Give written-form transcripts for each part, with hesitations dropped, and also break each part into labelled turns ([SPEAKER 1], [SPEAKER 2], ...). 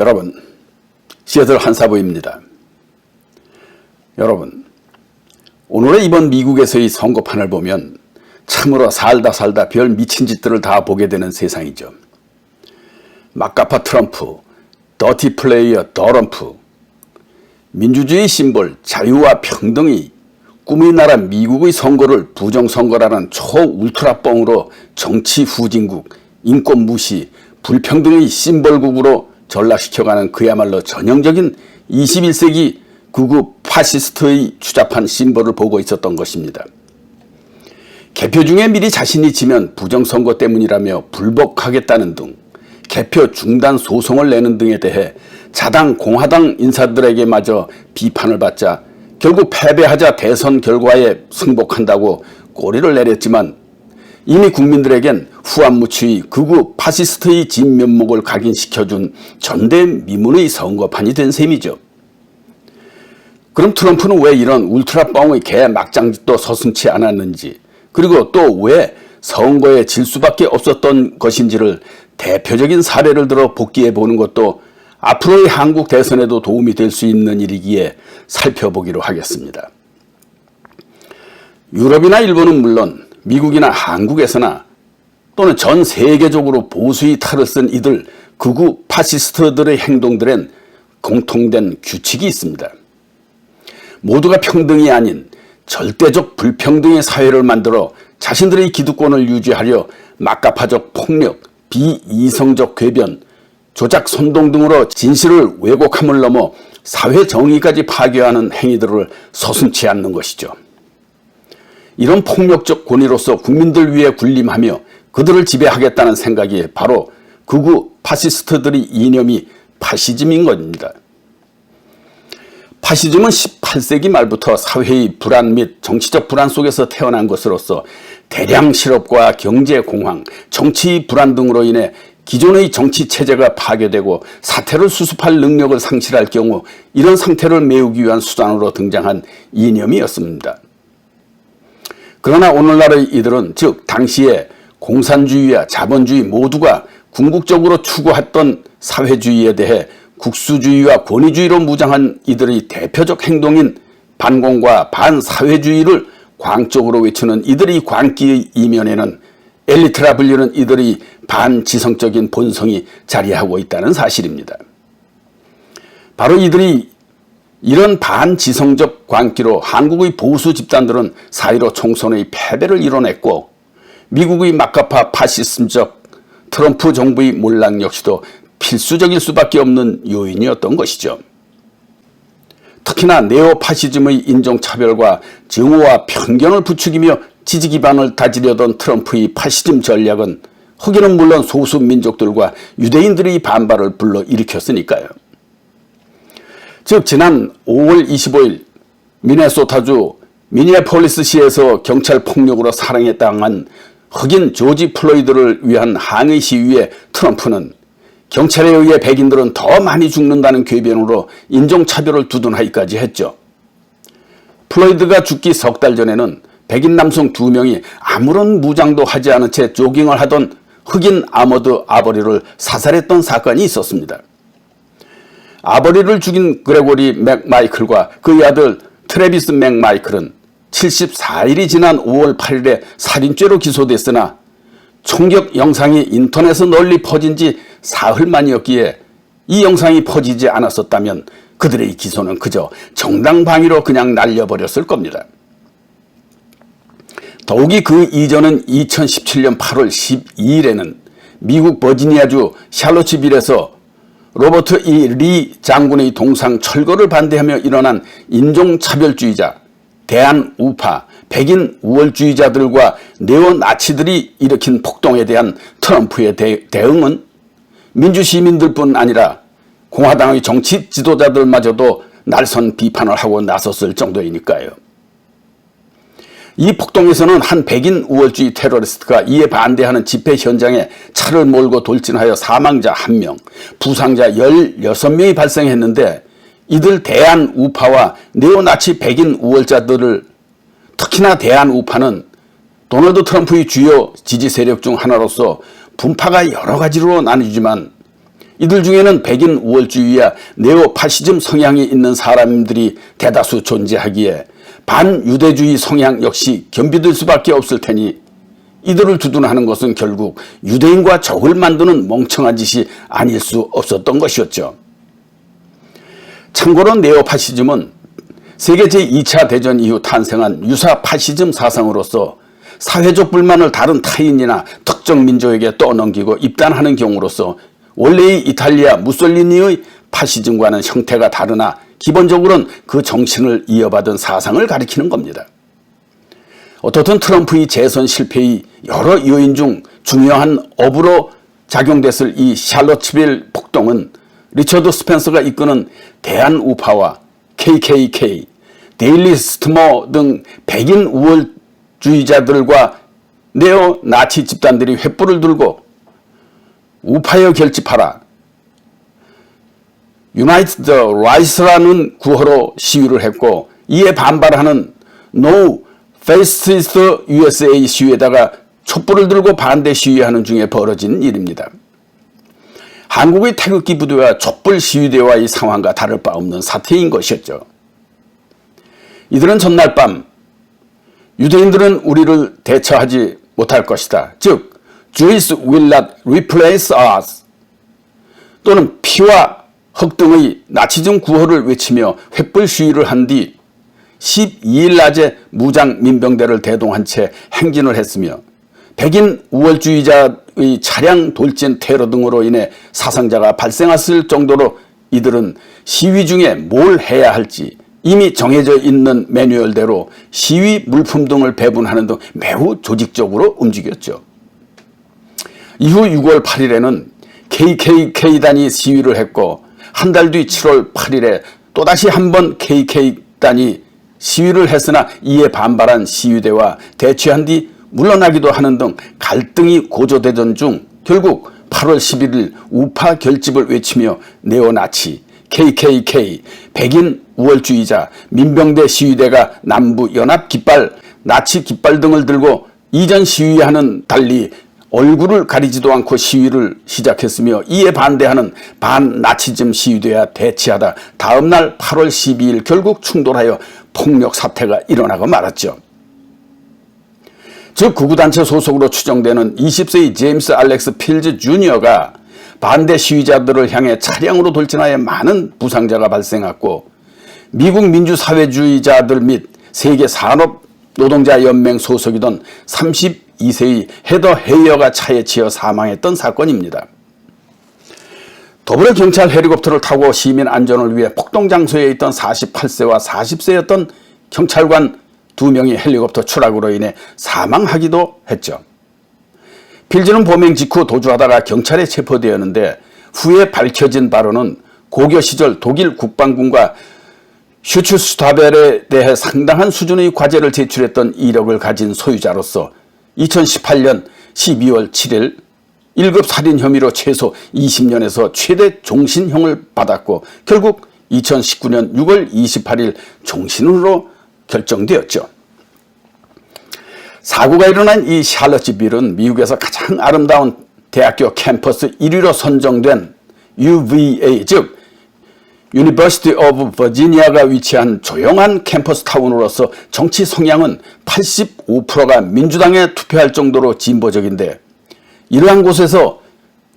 [SPEAKER 1] 여러분, 시애틀 한사부입니다. 여러분, 오늘의 이번 미국에서의 선거판을 보면 참으로 살다 별 미친 짓들을 다 보게 되는 세상이죠. 막가파 트럼프, 더티 플레이어 더럼프, 민주주의 심볼 자유와 평등이 꿈의 나라 미국의 선거를 부정선거라는 초울트라 뻥으로 정치 후진국, 인권 무시, 불평등의 심볼국으로 전락시켜가는 그야말로 전형적인 21세기 극우 파시스트의 추잡한 심볼을 보고 있었던 것입니다. 개표 중에 미리 자신이 지면 부정선거 때문이라며 불복하겠다는 등 개표 중단 소송을 내는 등에 대해 자당 공화당 인사들에게마저 비판을 받자 결국 패배하자 대선 결과에 승복한다고 꼬리를 내렸지만 이미 국민들에겐 후안무치의 극우 파시스트의 진면목을 각인시켜준 전대미문의 선거판이 된 셈이죠. 그럼 트럼프는 왜 이런 울트라 뻥의 개 막장짓도 서슴지 않았는지, 그리고 또 왜 선거에 질 수밖에 없었던 것인지를 대표적인 사례를 들어 복기해 보는 것도 앞으로의 한국 대선에도 도움이 될 수 있는 일이기에 살펴보기로 하겠습니다. 유럽이나 일본은 물론 미국이나 한국에서나 또는 전 세계적으로 보수의 탈을 쓴 이들 극우 파시스트들의 행동들엔 공통된 규칙이 있습니다. 모두가 평등이 아닌 절대적 불평등의 사회를 만들어 자신들의 기득권을 유지하려 막가파적 폭력, 비이성적 궤변, 조작 선동 등으로 진실을 왜곡함을 넘어 사회 정의까지 파괴하는 행위들을 서슴지 않는 것이죠. 이런 폭력적 권위로서 국민들 위해 군림하며 그들을 지배하겠다는 생각이 바로 극우 파시스트들의 이념이 파시즘인 겁니다. 파시즘은 18세기 말부터 사회의 불안 및 정치적 불안 속에서 태어난 것으로서 대량 실업과 경제 공황, 정치 불안 등으로 인해 기존의 정치 체제가 파괴되고 사태를 수습할 능력을 상실할 경우 이런 상태를 메우기 위한 수단으로 등장한 이념이었습니다. 그러나 오늘날의 이들은 즉 당시에 공산주의와 자본주의 모두가 궁극적으로 추구했던 사회주의에 대해 국수주의와 권위주의로 무장한 이들의 대표적 행동인 반공과 반사회주의를 광적으로 외치는 이들의 광기의 이면에는 엘리트라 불리는 이들의 반지성적인 본성이 자리하고 있다는 사실입니다. 바로 이들이 이런 반지성적 광기로 한국의 보수 집단들은 4.15 총선의 패배를 이뤄냈고 미국의 막가파 파시즘적 트럼프 정부의 몰락 역시도 필수적일 수밖에 없는 요인이었던 것이죠. 특히나 네오파시즘의 인종차별과 증오와 편견을 부추기며 지지 기반을 다지려던 트럼프의 파시즘 전략은 흑인은 물론 소수 민족들과 유대인들의 반발을 불러일으켰으니까요. 즉 지난 5월 25일 미네소타주 미니애폴리스시에서 경찰 폭력으로 살해에 당한 흑인 조지 플로이드를 위한 항의 시위에 트럼프는 경찰에 의해 백인들은 더 많이 죽는다는 궤변으로 인종차별을 두둔하기까지 했죠. 플로이드가 죽기 석 달 전에는 백인 남성 2명이 아무런 무장도 하지 않은 채 조깅을 하던 흑인 아머드 아버리를 사살했던 사건이 있었습니다. 아버리를 죽인 그레고리 맥마이클과 그의 아들 트래비스 맥마이클은 74일이 지난 5월 8일에 살인죄로 기소됐으나 총격 영상이 인터넷에 널리 퍼진 지 사흘 만이었기에 이 영상이 퍼지지 않았었다면 그들의 기소는 그저 정당방위로 그냥 날려버렸을 겁니다. 더욱이 그 이전은 2017년 8월 12일에는 미국 버지니아주 샬롯츠빌에서 로버트 E. 리 장군의 동상 철거를 반대하며 일어난 인종차별주의자, 대한우파, 백인 우월주의자들과 네오나치들이 일으킨 폭동에 대한 트럼프의 대응은 민주시민들뿐 아니라 공화당의 정치 지도자들마저도 날선 비판을 하고 나섰을 정도이니까요. 이 폭동에서는 한 백인 우월주의 테러리스트가 이에 반대하는 집회 현장에 차를 몰고 돌진하여 사망자 1명, 부상자 16명이 발생했는데 이들 대한우파와 네오나치 백인 우월자들을 특히나 대한우파는 도널드 트럼프의 주요 지지 세력 중 하나로서 분파가 여러 가지로 나뉘지만 이들 중에는 백인 우월주의와 네오파시즘 성향이 있는 사람들이 대다수 존재하기에 반유대주의 성향 역시 겸비될 수밖에 없을 테니 이들을 두둔하는 것은 결국 유대인과 적을 만드는 멍청한 짓이 아닐 수 없었던 것이었죠. 참고로 네오파시즘은 세계 제2차 대전 이후 탄생한 유사 파시즘 사상으로서 사회적 불만을 다른 타인이나 특정 민족에게 떠넘기고 입단하는 경우로서 원래의 이탈리아 무솔리니의 파시즘과는 형태가 다르나 기본적으로는 그 정신을 이어받은 사상을 가리키는 겁니다. 어떻든 트럼프의 재선 실패의 여러 요인 중 중요한 업으로 작용됐을 이 샬럿츠빌 폭동은 리처드 스펜서가 이끄는 대한우파와 KKK, 데일리 스트머 등 백인 우월주의자들과 네오 나치 집단들이 횃불을 들고 우파여 결집하라, 유나이티드 라이스라는 구호로 시위를 했고 이에 반발하는 No Fascist USA 시위에다가 촛불을 들고 반대 시위하는 중에 벌어진 일입니다. 한국의 태극기 부대와 촛불 시위대와의 상황과 다를 바 없는 사태인 것이었죠. 이들은 전날 밤 유대인들은 우리를 대처하지 못할 것이다. 즉 Jews will not replace us 또는 피와 흙 등의 나치즘 구호를 외치며 횃불 시위를 한 뒤 12일 낮에 무장 민병대를 대동한 채 행진을 했으며 백인 우월주의자의 차량 돌진 테러 등으로 인해 사상자가 발생했을 정도로 이들은 시위 중에 뭘 해야 할지 이미 정해져 있는 매뉴얼대로 시위 물품 등을 배분하는 등 매우 조직적으로 움직였죠. 이후 6월 8일에는 KKK단이 시위를 했고 한 달 뒤 7월 8일에 또다시 한번 KK단이 시위를 했으나 이에 반발한 시위대와 대치한 뒤 물러나기도 하는 등 갈등이 고조되던 중 결국 8월 11일 우파 결집을 외치며 네오나치, KKK, 백인 우월주의자, 민병대 시위대가 남부 연합 깃발, 나치 깃발 등을 들고 이전 시위와는 달리 얼굴을 가리지도 않고 시위를 시작했으며 이에 반대하는 반나치즘 시위대와 대치하다 다음 날 8월 12일 결국 충돌하여 폭력 사태가 일어나고 말았죠. 즉 극우단체 소속으로 추정되는 20세의 제임스 알렉스 필즈 주니어가 반대 시위자들을 향해 차량으로 돌진하여 많은 부상자가 발생했고 미국 민주사회주의자들 및 세계산업노동자연맹 소속이던 32세의 헤더 헤이어가 차에 치여 사망했던 사건입니다. 더불어 경찰 헬리콥터를 타고 시민 안전을 위해 폭동 장소에 있던 48세와 40세였던 경찰관 2명이 헬리콥터 추락으로 인해 사망하기도 했죠. 필즈는 범행 직후 도주하다가 경찰에 체포되었는데 후에 밝혀진 바로는 고교 시절 독일 국방군과 슈츠슈타벨에 대해 상당한 수준의 과제를 제출했던 이력을 가진 소유자로서 2018년 12월 7일 1급 살인 혐의로 최소 20년에서 최대 종신형을 받았고 결국 2019년 6월 28일 종신으로 결정되었죠. 사고가 일어난 이 샬럿츠빌은 미국에서 가장 아름다운 대학교 캠퍼스 1위로 선정된 UVA 즉 University of Virginia가 위치한 조용한 캠퍼스 타운으로서 정치 성향은 85%가 민주당에 투표할 정도로 진보적인데 이러한 곳에서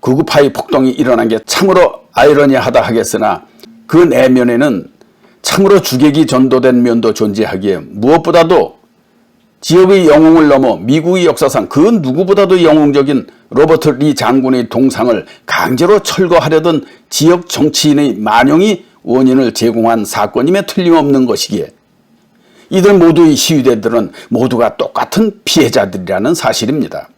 [SPEAKER 1] 극우파의 폭동이 일어난 게 참으로 아이러니하다 하겠으나 그 내면에는 참으로 주객이 전도된 면도 존재하기에 무엇보다도 지역의 영웅을 넘어 미국의 역사상 그 누구보다도 영웅적인 로버트 리 장군의 동상을 강제로 철거하려던 지역 정치인의 만용이 원인을 제공한 사건임에 틀림없는 것이기에 이들 모두의 시위대들은 모두가 똑같은 피해자들이라는 사실입니다.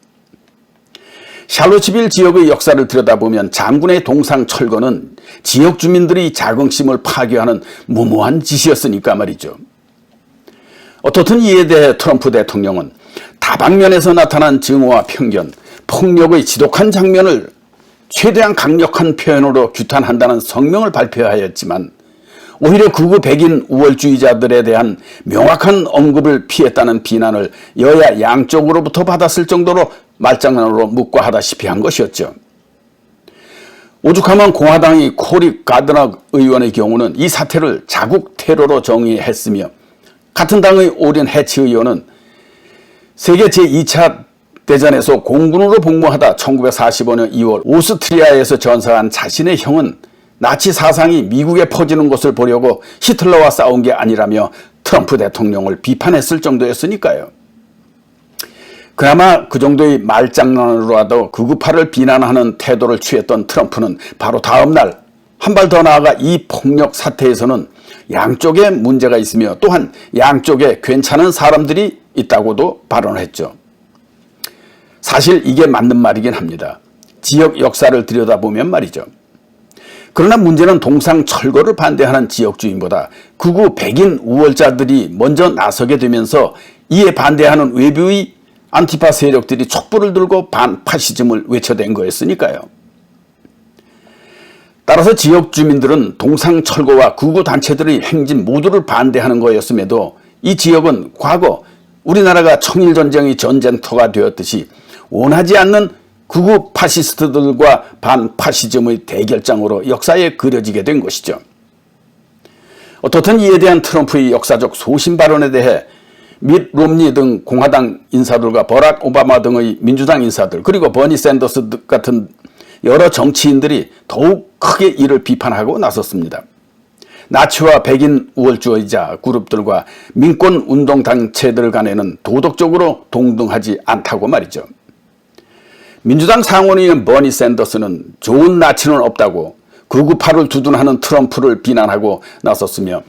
[SPEAKER 1] 샬롯츠빌 지역의 역사를 들여다보면 장군의 동상 철거는 지역 주민들의 자긍심을 파괴하는 무모한 짓이었으니까 말이죠. 어떻든 이에 대해 트럼프 대통령은 다방면에서 나타난 증오와 편견, 폭력의 지독한 장면을 최대한 강력한 표현으로 규탄한다는 성명을 발표하였지만 오히려 극우 백인 우월주의자들에 대한 명확한 언급을 피했다는 비난을 여야 양쪽으로부터 받았을 정도로 말장난으로 묵과하다시피 한 것이었죠. 오죽하면 공화당이 코리 가드너 의원의 경우는 이 사태를 자국 테러로 정의했으며, 같은 당의 오린 해치 의원은 세계 제2차 대전에서 공군으로 복무하다 1945년 2월 오스트리아에서 전사한 자신의 형은 나치 사상이 미국에 퍼지는 것을 보려고 히틀러와 싸운 게 아니라며 트럼프 대통령을 비판했을 정도였으니까요. 그나마 그 정도의 말장난으로라도 극우파를 비난하는 태도를 취했던 트럼프는 바로 다음 날 한 발 더 나아가 이 폭력 사태에서는 양쪽에 문제가 있으며 또한 양쪽에 괜찮은 사람들이 있다고도 발언했죠. 사실 이게 맞는 말이긴 합니다. 지역 역사를 들여다보면 말이죠. 그러나 문제는 동상 철거를 반대하는 지역 주민보다 극우 백인 우월자들이 먼저 나서게 되면서 이에 반대하는 외부의 안티파 세력들이 촛불을 들고 반파시즘을 외쳐댄 거였으니까요. 따라서 지역 주민들은 동상 철거와 극우 단체들의 행진 모두를 반대하는 거였음에도 이 지역은 과거 우리나라가 청일전쟁의 전쟁터가 되었듯이 원하지 않는 극우 파시스트들과 반파시즘의 대결장으로 역사에 그려지게 된 것이죠. 어떻든 이에 대한 트럼프의 역사적 소신 발언에 대해 밋 롬니 등 공화당 인사들과 버락 오바마 등의 민주당 인사들, 그리고 버니 샌더스 같은 여러 정치인들이 더욱 크게 이를 비판하고 나섰습니다. 나치와 백인 우월주의자 그룹들과 민권운동단체들 간에는 도덕적으로 동등하지 않다고 말이죠. 민주당 상원의원 버니 샌더스는 좋은 나치는 없다고 극우파를 두둔하는 트럼프를 비난하고 나섰으며,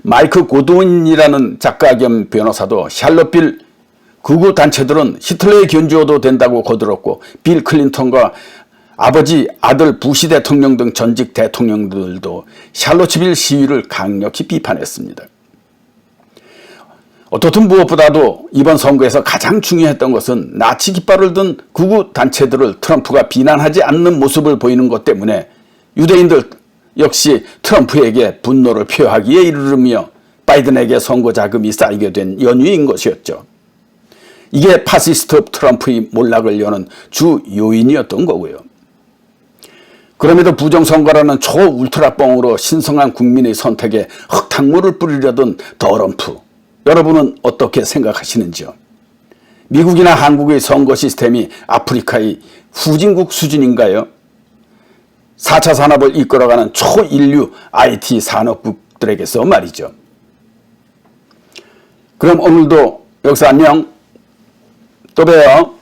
[SPEAKER 1] 마이크 고드윈이라는 작가 겸 변호사도 샬롯빌 극우 단체들은 히틀러에 견주어도 된다고 거들었고, 빌 클린턴과 아버지, 아들 부시 대통령 등 전직 대통령들도 샬롯빌 시위를 강력히 비판했습니다. 어떻든 무엇보다도 이번 선거에서 가장 중요했던 것은 나치 깃발을 든 극우 단체들을 트럼프가 비난하지 않는 모습을 보이는 것 때문에 유대인들 역시 트럼프에게 분노를 표하기에 이르르며 바이든에게 선거 자금이 쌓이게 된 연유인 것이었죠. 이게 파시스트 트럼프의 몰락을 여는 주 요인이었던 거고요. 그럼에도 부정선거라는 초울트라뻥으로 신성한 국민의 선택에 흙탕물을 뿌리려던 더럼프, 여러분은 어떻게 생각하시는지요? 미국이나 한국의 선거 시스템이 아프리카의 후진국 수준인가요? 4차 산업을 이끌어가는 초인류 IT 산업국들에게서 말이죠. 그럼 오늘도 여기서 안녕. 또 봬요.